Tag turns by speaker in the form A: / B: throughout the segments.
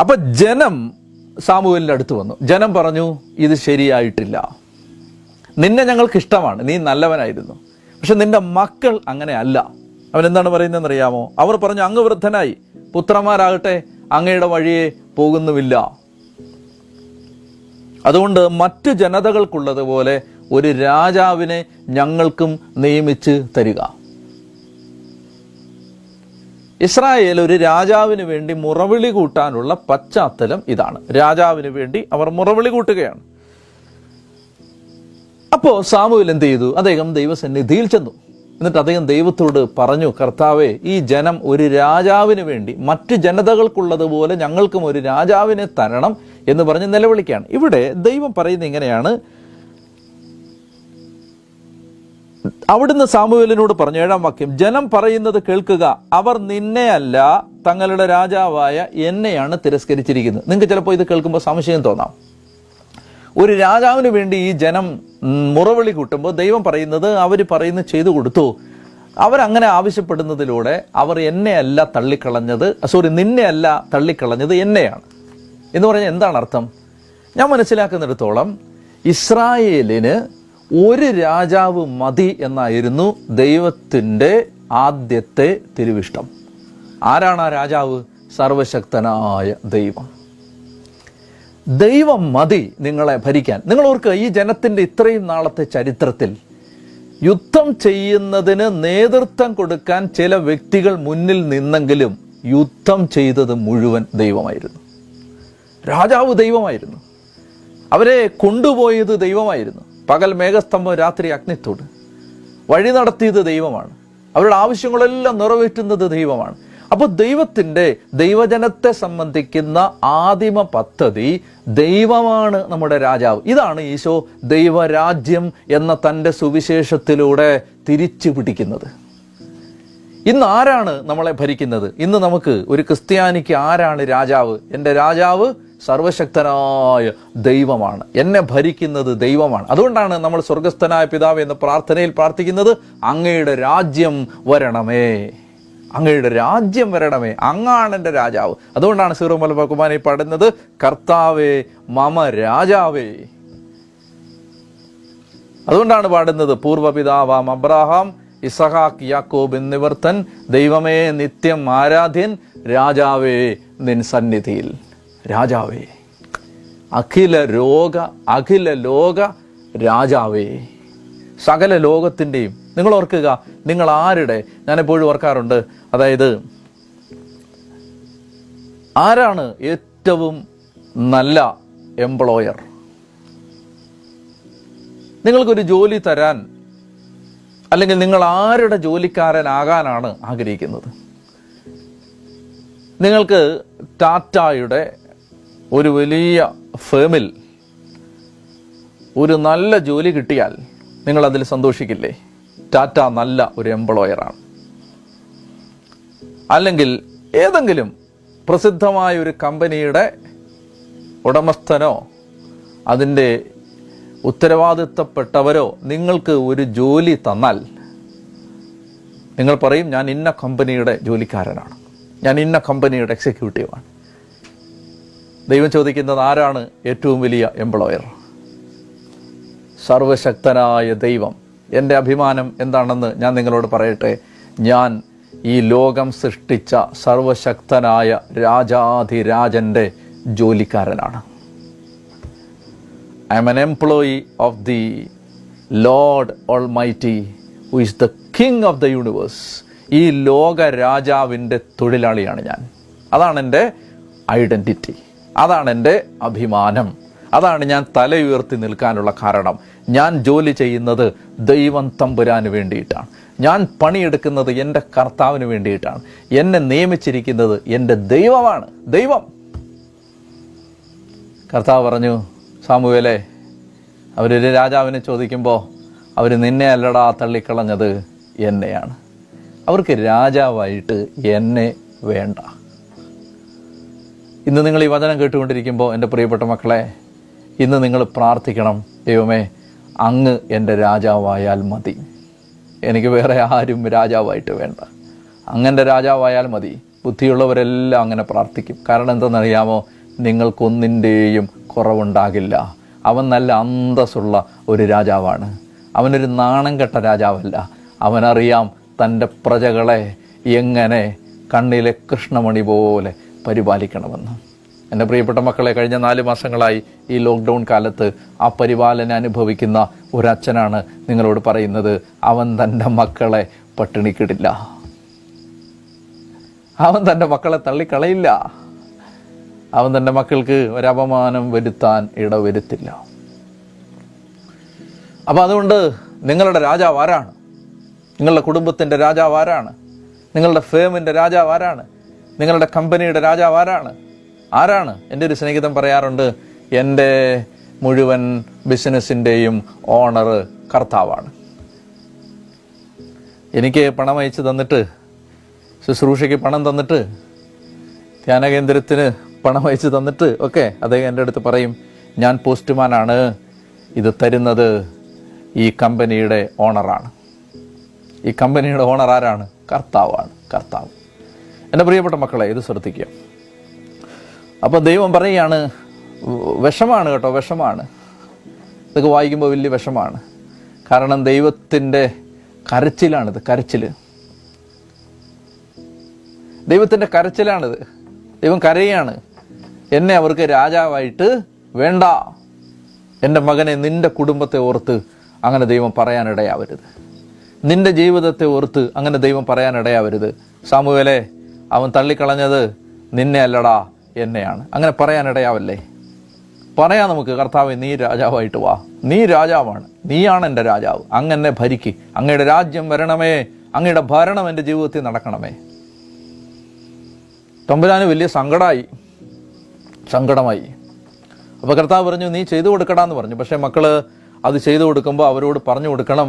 A: അപ്പം ജനം സാമുവേലിൻ്റെ അടുത്ത് വന്നു. ജനം പറഞ്ഞു, ഇത് ശരിയായിട്ടില്ല, നിന്നെ ഞങ്ങൾക്ക് ഇഷ്ടമാണ്, നീ നല്ലവനായിരുന്നു, പക്ഷെ നിന്റെ മക്കൾ അങ്ങനെ അല്ല. അവൻ എന്താണ് പറയുന്നതെന്ന് അറിയാമോ? അവർ പറഞ്ഞു, അങ്ങ് വൃദ്ധനായി, പുത്രന്മാരാകട്ടെ അങ്ങയുടെ വഴിയെ പോകുന്നുമില്ല. അതുകൊണ്ട് മറ്റു ജനതകൾക്കുള്ളതുപോലെ ഒരു രാജാവിനെ ഞങ്ങൾക്കും നിയമിച്ച് തരിക. ഇസ്രായേൽ ഒരു രാജാവിന് വേണ്ടി മുറവിളി കൂട്ടാനുള്ള പശ്ചാത്തലം ഇതാണ്. രാജാവിന് വേണ്ടി അവർ മുറവിളി കൂട്ടുകയാണ്. അപ്പോൾ സാമുവേൽ എന്ത് ചെയ്തു? അദ്ദേഹം ദൈവസന്നിധിയിൽ ചെന്നു. എന്നിട്ട് അദ്ദേഹം ദൈവത്തോട് പറഞ്ഞു, കർത്താവേ, ഈ ജനം ഒരു രാജാവിന് വേണ്ടി മറ്റ് ജനതകൾക്കുള്ളതുപോലെ ഞങ്ങൾക്കും ഒരു രാജാവിനെ തരണം എന്ന് പറഞ്ഞ് നിലവിളിക്കുകയാണ്. ഇവിടെ ദൈവം പറയുന്നത് ഇങ്ങനെയാണ്. അവിടുന്ന് സാമുവേലിനോട് പറഞ്ഞു, 7-ാം വാക്യം, ജനം പറയുന്നത് കേൾക്കുക, അവർ നിന്നെയല്ല തങ്ങളുടെ രാജാവായ എന്നെയാണ് തിരസ്കരിച്ചിരിക്കുന്നത്. നിങ്ങൾക്ക് ചിലപ്പോൾ ഇത് കേൾക്കുമ്പോൾ സംശയം തോന്നാം. ഒരു രാജാവിന് വേണ്ടി ഈ ജനം മുറവിളി കൂട്ടുമ്പോൾ ദൈവം പറയുന്നത് അവർ പറയുന്നത് ചെയ്തു കൊടുത്തു. അവരങ്ങനെ ആവശ്യപ്പെടുന്നതിലൂടെ അവർ എന്നെയല്ല തള്ളിക്കളഞ്ഞത്, നിന്നെയല്ല തള്ളിക്കളഞ്ഞത്, എന്നെയാണ് എന്ന് പറഞ്ഞാൽ എന്താണ് അർത്ഥം? ഞാൻ മനസ്സിലാക്കുന്നിടത്തോളം ഇസ്രായേലിന് ഒരു രാജാവ് മതി എന്നായിരുന്നു ദൈവത്തിൻ്റെ ആദ്യത്തെ തിരുവിഷ്ടം. ആരാണ് ആ രാജാവ്? സർവശക്തനായ ദൈവം. ദൈവം മതി നിങ്ങളെ ഭരിക്കാൻ. നിങ്ങൾ ഓർക്കുക, ഈ ജനത്തിൻ്റെ ഇത്രയും നാളത്തെ ചരിത്രത്തിൽ യുദ്ധം ചെയ്യുന്നതിന് നേതൃത്വം കൊടുക്കാൻ ചില വ്യക്തികൾ മുന്നിൽ നിന്നെങ്കിലും യുദ്ധം ചെയ്തത് മുഴുവൻ ദൈവമായിരുന്നു. രാജാവ് ദൈവമായിരുന്നു. അവരെ കൊണ്ടുപോയത് ദൈവമായിരുന്നു. പകൽ മേഘസ്തംഭം, രാത്രി അഗ്നിത്തോട്. വഴി നടത്തിയത് ദൈവമാണ്. അവരുടെ ആവശ്യങ്ങളെല്ലാം നിറവേറ്റുന്നത് ദൈവമാണ്. അപ്പോൾ ദൈവജനത്തെ സംബന്ധിക്കുന്ന ആദിമ പദ്ധതി ദൈവമാണ് നമ്മുടെ രാജാവ്. ഇതാണ് ഈശോ ദൈവരാജ്യം എന്ന തൻ്റെ സുവിശേഷത്തിലൂടെ തിരിച്ചു പിടിക്കുന്നത്. ഇന്ന് ആരാണ് നമ്മളെ ഭരിക്കുന്നത്? ഇന്ന് നമുക്ക് ഒരു ക്രിസ്ത്യാനിക്ക് ആരാണ് രാജാവ്? എൻ്റെ രാജാവ് സർവശക്തനായ ദൈവമാണ്. എന്നെ ഭരിക്കുന്നത് ദൈവമാണ്. അതുകൊണ്ടാണ് നമ്മൾ സ്വർഗസ്ഥനായ പിതാവേ എന്ന പ്രാർത്ഥനയിൽ പ്രാർത്ഥിക്കുന്നത്, അങ്ങയുടെ രാജ്യം വരണമേ, അങ്ങയുടെ രാജ്യം വരണമേ, അങ്ങാണ് എൻ്റെ രാജാവ്. അതുകൊണ്ടാണ് സീറോ മലബാർ കുർബാനയിൽ പാടുന്നത്, കർത്താവേ മമ രാജാവേ. അതുകൊണ്ടാണ് പാടുന്നത്, പൂർവ്വപിതാവാം അബ്രാഹാം, ഇസഹാക്ക്, യാക്കോബ് എന്നിവർ തൻ ദൈവമേ നിത്യം ആരാധ്യൻ, രാജാവേ നിൻ സന്നിധിയിൽ. രാജാവേ, അഖില ലോക രാജാവേ, സകല ലോകത്തിൻ്റെയും. നിങ്ങൾ ഓർക്കുക, നിങ്ങൾ ആരുടെ, ഞാനെപ്പോഴും ഓർക്കാറുണ്ട്, അതായത് ആരാണ് ഏറ്റവും നല്ല എംപ്ലോയർ? നിങ്ങൾക്കൊരു ജോലി തരാൻ, അല്ലെങ്കിൽ നിങ്ങൾ ആരുടെ ജോലിക്കാരനാകാനാണ് ആഗ്രഹിക്കുന്നത്? നിങ്ങൾക്ക് ടാറ്റായുടെ ഒരു വലിയ ഫേമിൽ ഒരു നല്ല ജോലി കിട്ടിയാൽ നിങ്ങളതിൽ സന്തോഷിക്കില്ലേ? ടാറ്റ നല്ല ഒരു എംപ്ലോയറാണ്. അല്ലെങ്കിൽ ഏതെങ്കിലും പ്രസിദ്ധമായ ഒരു കമ്പനിയുടെ ഉടമസ്ഥനോ അതിൻ്റെ ഉത്തരവാദിത്തപ്പെട്ടവരോ നിങ്ങൾക്ക് ഒരു ജോലി തന്നാൽ നിങ്ങൾ പറയും, ഞാൻ ഇന്ന കമ്പനിയുടെ ജോലിക്കാരനാണ്, ഞാൻ ഇന്ന കമ്പനിയുടെ എക്സിക്യൂട്ടീവാണ്. ദൈവം ചോദിക്കുന്നത്, ആരാണ് ഏറ്റവും വലിയ എംപ്ലോയർ? സർവശക്തനായ ദൈവം. എൻ്റെ അഭിമാനം എന്താണെന്ന് ഞാൻ നിങ്ങളോട് പറയട്ടെ. ഞാൻ ഈ ലോകം സൃഷ്ടിച്ച സർവശക്തനായ രാജാധിരാജൻ്റെ ജോലിക്കാരനാണ്. I am an employee of the Lord Almighty, who is the King of the universe. ഈ ലോക രാജാവിൻ്റെ തൊഴിലാളിയാണ് ഞാൻ. അതാണ് എൻ്റെ ഐഡൻറ്റിറ്റി, അതാണ് എൻ്റെ അഭിമാനം, അതാണ് ഞാൻ തലയുയർത്തി നിൽക്കാനുള്ള കാരണം. ഞാൻ ജോലി ചെയ്യുന്നത് ദൈവം തമ്പുരാന് വേണ്ടിയിട്ടാണ്. ഞാൻ പണിയെടുക്കുന്നത് എൻ്റെ കർത്താവിന് വേണ്ടിയിട്ടാണ്. എന്നെ നിയമിച്ചിരിക്കുന്നത് എൻ്റെ ദൈവമാണ്. ദൈവം. കർത്താവ് പറഞ്ഞു, സാമുവേലേ, അവരൊരു രാജാവിനെ ചോദിക്കുമ്പോൾ അവർ നിന്നെ അല്ലടാ തള്ളിക്കളഞ്ഞത്, എന്നെയാണ്. അവർക്ക് രാജാവായിട്ട് എന്നെ വേണ്ട. ഇന്ന് നിങ്ങൾ ഈ വചനം കേട്ടുകൊണ്ടിരിക്കുമ്പോൾ എൻ്റെ പ്രിയപ്പെട്ട മക്കളെ, ഇന്ന് നിങ്ങൾ പ്രാർത്ഥിക്കണം, ദൈവമേ, അങ്ങ് എൻ്റെ രാജാവായാൽ മതി, എനിക്ക് വേറെ ആരും രാജാവായിട്ട് വേണ്ട, അങ്ങൻ്റെ രാജാവായാൽ മതി. ബുദ്ധിയുള്ളവരെല്ലാം അങ്ങനെ പ്രാർത്ഥിക്കും. കാരണം എന്തെന്നറിയാമോ? നിങ്ങൾക്കൊന്നിൻ്റെയും കുറവുണ്ടാകില്ല. അവൻ നല്ല അന്തസ്സുള്ള ഒരു രാജാവാണ്. അവനൊരു നാണം കെട്ട രാജാവല്ല. അവനറിയാം തൻ്റെ പ്രജകളെ എങ്ങനെ കണ്ണിലെ കൃഷ്ണമണി പോലെ പരിപാലിക്കണമെന്ന്. എൻ്റെ പ്രിയപ്പെട്ട മക്കളെ, കഴിഞ്ഞ 4 മാസങ്ങളായി ഈ ലോക്ക്ഡൗൺ കാലത്ത് ആ പരിപാലന അനുഭവിക്കുന്ന ഒരച്ഛനാണ് നിങ്ങളോട് പറയുന്നത്. അവൻ തൻ്റെ മക്കളെ പട്ടിണിക്കിടില്ല. അവൻ തൻ്റെ മക്കളെ തള്ളിക്കളയില്ല. അവൻ തൻ്റെ മക്കൾക്ക് ഒരപമാനം വരുത്താൻ ഇടവരുത്തില്ല. അപ്പം അതുകൊണ്ട് നിങ്ങളുടെ രാജാവ് ആരാണ്? നിങ്ങളുടെ കുടുംബത്തിൻ്റെ രാജാവ് ആരാണ്? നിങ്ങളുടെ ഫേമിൻ്റെ രാജാവ് ആരാണ്? നിങ്ങളുടെ കമ്പനിയുടെ രാജാവ് ആരാണ്? എൻ്റെ ഒരു സ്നേഹിതൻ പറയാറുണ്ട്, എൻ്റെ മുഴുവൻ ബിസിനസ്സിൻ്റെയും ഓണർ കർത്താവാണ്. എനിക്ക് പണം അയച്ചു തന്നിട്ട്, ശുശ്രൂഷയ്ക്ക് പണം തന്നിട്ട്, ധ്യാനകേന്ദ്രത്തിന് പണം അയച്ചു തന്നിട്ട് ഒക്കെ അദ്ദേഹം എൻ്റെ അടുത്ത് പറയും, ഞാൻ പോസ്റ്റ്മാനാണ്, ഇത് തരുന്നത് ഈ കമ്പനിയുടെ ഓണറാണ്. ഈ കമ്പനിയുടെ ഓണർ ആരാണ്? കർത്താവാണ്. കർത്താവ്. എൻ്റെ പ്രിയപ്പെട്ട മക്കളെ, ഇത് ശ്രദ്ധിക്കുക. അപ്പോൾ ദൈവം പറയുകയാണ്, വിഷമാണ് കേട്ടോ, വിഷമാണ്. ഇതൊക്കെ വായിക്കുമ്പോൾ വലിയ വിഷമാണ്. കാരണം ദൈവത്തിൻ്റെ കരച്ചിലാണിത്, കരച്ചിൽ. ദൈവത്തിൻ്റെ കരച്ചിലാണിത്. ദൈവം കരയാണ്, എന്നെ അവർക്ക് രാജാവായിട്ട് വേണ്ട. എൻ്റെ മകനെ, നിൻ്റെ കുടുംബത്തെ ഓർത്ത് അങ്ങനെ ദൈവം പറയാനിടയാവരുത്. നിൻ്റെ ജീവിതത്തെ ഓർത്ത് അങ്ങനെ ദൈവം പറയാനിടയാവരുത്. സാമുവേലേ, അവൻ തള്ളിക്കളഞ്ഞത് നിന്നെ അല്ലടാ, എന്നെയാണ്. അങ്ങനെ പറയാനിടയാവല്ലേ. പറയാം നമുക്ക്, കർത്താവേ, നീ രാജാവായിട്ട് വാ. നീ രാജാവാണ്, നീയാണ് എൻ്റെ രാജാവ്. അങ്ങനെ ഭരിക്ക്. അങ്ങയുടെ രാജ്യം വരണമേ, അങ്ങയുടെ ഭരണം എൻ്റെ ജീവിതത്തിൽ നടക്കണമേ. തമ്പുരാന് വലിയ സങ്കടമായി. അപ്പോൾ കർത്താവ് പറഞ്ഞു, നീ ചെയ്തു കൊടുക്കടാന്ന് പറഞ്ഞു. പക്ഷേ മക്കള് അത് ചെയ്തു കൊടുക്കുമ്പോൾ അവരോട് പറഞ്ഞു കൊടുക്കണം,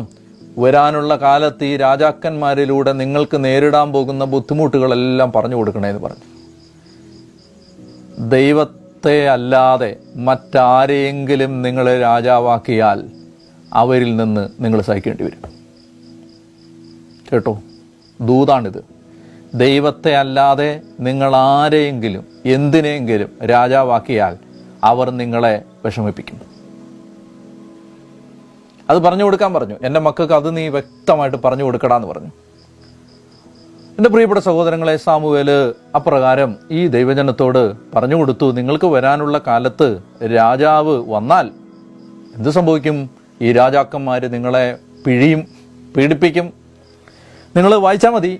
A: വരാനുള്ള കാലത്ത് ഈ രാജാക്കന്മാരിലൂടെ നിങ്ങൾക്ക് നേരിടാൻ പോകുന്ന ബുദ്ധിമുട്ടുകളെല്ലാം പറഞ്ഞു കൊടുക്കണേന്ന് പറഞ്ഞു. ദൈവത്തെ അല്ലാതെ മറ്റാരെയെങ്കിലും നിങ്ങളെ രാജാവാക്കിയാൽ അവരിൽ നിന്ന് നിങ്ങൾ സഹിക്കേണ്ടി വരും. കേട്ടോ, ദൂതാണിത്. ദൈവത്തെ അല്ലാതെ നിങ്ങൾ ആരെയെങ്കിലും എന്തിനെങ്കിലും രാജാവാക്കിയാൽ അവർ നിങ്ങളെ വിഷമിപ്പിക്കും. അത് പറഞ്ഞു കൊടുക്കാൻ പറഞ്ഞു. എൻ്റെ മക്കൾക്ക് അത് നീ വ്യക്തമായിട്ട് പറഞ്ഞു കൊടുക്കടാന്ന് പറഞ്ഞു. എൻ്റെ പ്രിയപ്പെട്ട സഹോദരങ്ങളെ, സാമുവേല് അപ്രകാരം ഈ ദൈവജനത്തോട് പറഞ്ഞു കൊടുത്തു. നിങ്ങൾക്ക് വരാനുള്ള കാലത്ത് രാജാവ് വന്നാൽ എന്ത് സംഭവിക്കും? ഈ രാജാക്കന്മാർ നിങ്ങളെ പീഡിപ്പിക്കും. നിങ്ങൾ വായിച്ചാൽ മതി.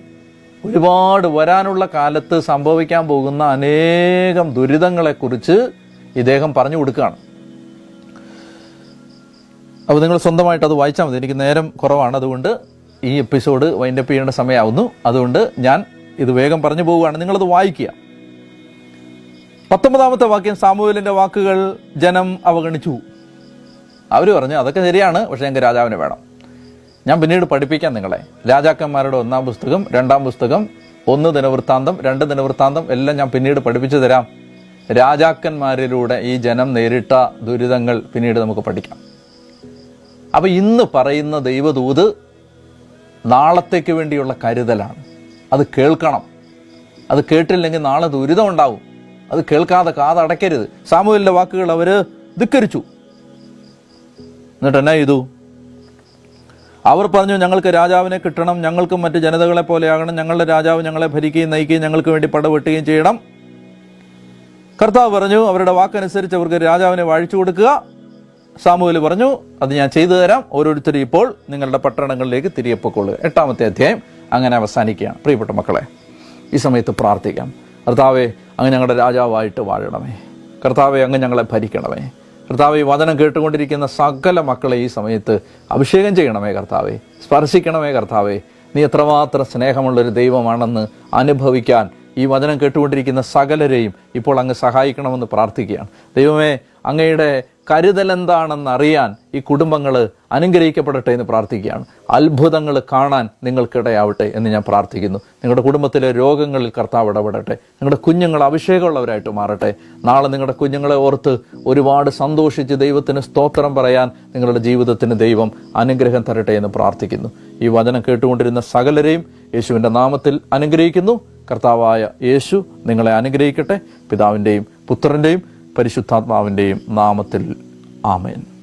A: ഒരുപാട് വരാനുള്ള കാലത്ത് സംഭവിക്കാൻ പോകുന്ന അനേകം ദുരിതങ്ങളെക്കുറിച്ച് ഇദ്ദേഹം പറഞ്ഞു കൊടുക്കുകയാണ്. അപ്പോൾ നിങ്ങൾ സ്വന്തമായിട്ട് അത് വായിച്ചാൽ മതി. എനിക്ക് നേരം കുറവാണ്, അതുകൊണ്ട് ഈ എപ്പിസോഡ് വൈൻഡപ്പ് ചെയ്യേണ്ട സമയമാവുന്നു. അതുകൊണ്ട് ഞാൻ ഇത് വേഗം പറഞ്ഞു പോവുകയാണ്. നിങ്ങളത് വായിക്കുക. 19-ാമത്തെ വാക്യം, സാമുവേലിൻ്റെ വാക്കുകൾ ജനം അവഗണിച്ചു. അവർ പറഞ്ഞു, അതൊക്കെ ശരിയാണ്, പക്ഷേ ഞങ്ങൾക്ക് രാജാവിനെ വേണം. ഞാൻ പിന്നീട് പഠിപ്പിക്കാം നിങ്ങളെ. രാജാക്കന്മാരുടെ 1-ാം പുസ്തകം, 2-ാം പുസ്തകം, 1 ദിനവൃത്താന്തം, 2 ദിനവൃത്താന്തം എല്ലാം ഞാൻ പിന്നീട് പഠിപ്പിച്ചു തരാം. രാജാക്കന്മാരിലൂടെ ഈ ജനം നേരിട്ട ദുരിതങ്ങൾ പിന്നീട് നമുക്ക് പഠിക്കാം. അപ്പം ഇന്ന് പറയുന്ന ദൈവദൂത് നാളത്തേക്ക് വേണ്ടിയുള്ള കരുതലാണ്. അത് കേൾക്കണം. അത് കേട്ടില്ലെങ്കിൽ നാളെ ദുരിതം ഉണ്ടാവും. അത് കേൾക്കാതെ കാതടയ്ക്കരുത്. സാമുവേലിൻ്റെ വാക്കുകൾ അവർ ധിക്കരിച്ചു. എന്നിട്ട് എന്നാ ചെയ്തു? അവർ പറഞ്ഞു, ഞങ്ങൾക്ക് രാജാവിനെ കിട്ടണം, ഞങ്ങൾക്കും മറ്റ് ജനതകളെ പോലെയാകണം, ഞങ്ങളുടെ രാജാവ് ഞങ്ങളെ ഭരിക്കുകയും നയിക്കുകയും ഞങ്ങൾക്ക് വേണ്ടി പടവെട്ടുകയും ചെയ്യണം. കർത്താവ് പറഞ്ഞു, അവരുടെ വാക്കനുസരിച്ച് അവർക്ക് രാജാവിനെ വാഴിച്ചു കൊടുക്കുക. സാമുവേൽ പറഞ്ഞു, അത് ഞാൻ ചെയ്തു തരാം. ഓരോരുത്തരും ഇപ്പോൾ നിങ്ങളുടെ പട്ടണങ്ങളിലേക്ക് തിരികെ പൊയ്ക്കൊള്ളുക. 8-ാമത്തെ അധ്യായം അങ്ങനെ അവസാനിക്കുകയാണ്. പ്രിയപ്പെട്ട മക്കളെ, ഈ സമയത്ത് പ്രാർത്ഥിക്കാം. കർത്താവെ, അങ്ങ് ഞങ്ങളുടെ രാജാവായിട്ട് വാഴണമേ. കർത്താവെ, അങ്ങ് ഞങ്ങളെ ഭരിക്കണമേ. കർത്താവെ, ഈ വചനം കേട്ടുകൊണ്ടിരിക്കുന്ന സകല മക്കളെ ഈ സമയത്ത് അഭിഷേകം ചെയ്യണമേ. കർത്താവെ, സ്പർശിക്കണമേ. കർത്താവെ, നീ എത്രമാത്രം സ്നേഹമുള്ളൊരു ദൈവമാണെന്ന് അനുഭവിക്കാൻ ഈ വചനം കേട്ടുകൊണ്ടിരിക്കുന്ന സകലരെയും ഇപ്പോൾ അങ്ങ് സഹായിക്കണമെന്ന് പ്രാർത്ഥിക്കുകയാണ്. ദൈവമേ, അങ്ങയുടെ കരുതൽ എന്താണെന്നറിയാൻ ഈ കുടുംബങ്ങൾ അനുഗ്രഹിക്കപ്പെടട്ടെ എന്ന് പ്രാർത്ഥിക്കുകയാണ്. അത്ഭുതങ്ങൾ കാണാൻ നിങ്ങൾക്കിടയാവട്ടെ എന്ന് ഞാൻ പ്രാർത്ഥിക്കുന്നു. നിങ്ങളുടെ കുടുംബത്തിലെ രോഗങ്ങളിൽ കർത്താവ് ഇടപെടട്ടെ. നിങ്ങളുടെ കുഞ്ഞുങ്ങൾ അഭിഷേകമുള്ളവരായിട്ട് മാറട്ടെ. നാളെ നിങ്ങളുടെ കുഞ്ഞുങ്ങളെ ഓർത്ത് ഒരുപാട് സന്തോഷിച്ച് ദൈവത്തിന് സ്തോത്രം പറയാൻ നിങ്ങളുടെ ജീവിതത്തിന് ദൈവം അനുഗ്രഹം തരട്ടെ എന്ന് പ്രാർത്ഥിക്കുന്നു. ഈ വചനം കേട്ടുകൊണ്ടിരുന്ന സകലരെയും യേശുവിൻ്റെ നാമത്തിൽ അനുഗ്രഹിക്കുന്നു. കർത്താവായ യേശു നിങ്ങളെ അനുഗ്രഹിക്കട്ടെ. പിതാവിൻ്റെയും പുത്രൻ്റെയും പരിശുദ്ധാത്മാവിൻ്റെയും നാമത്തിൽ ആമേൻ.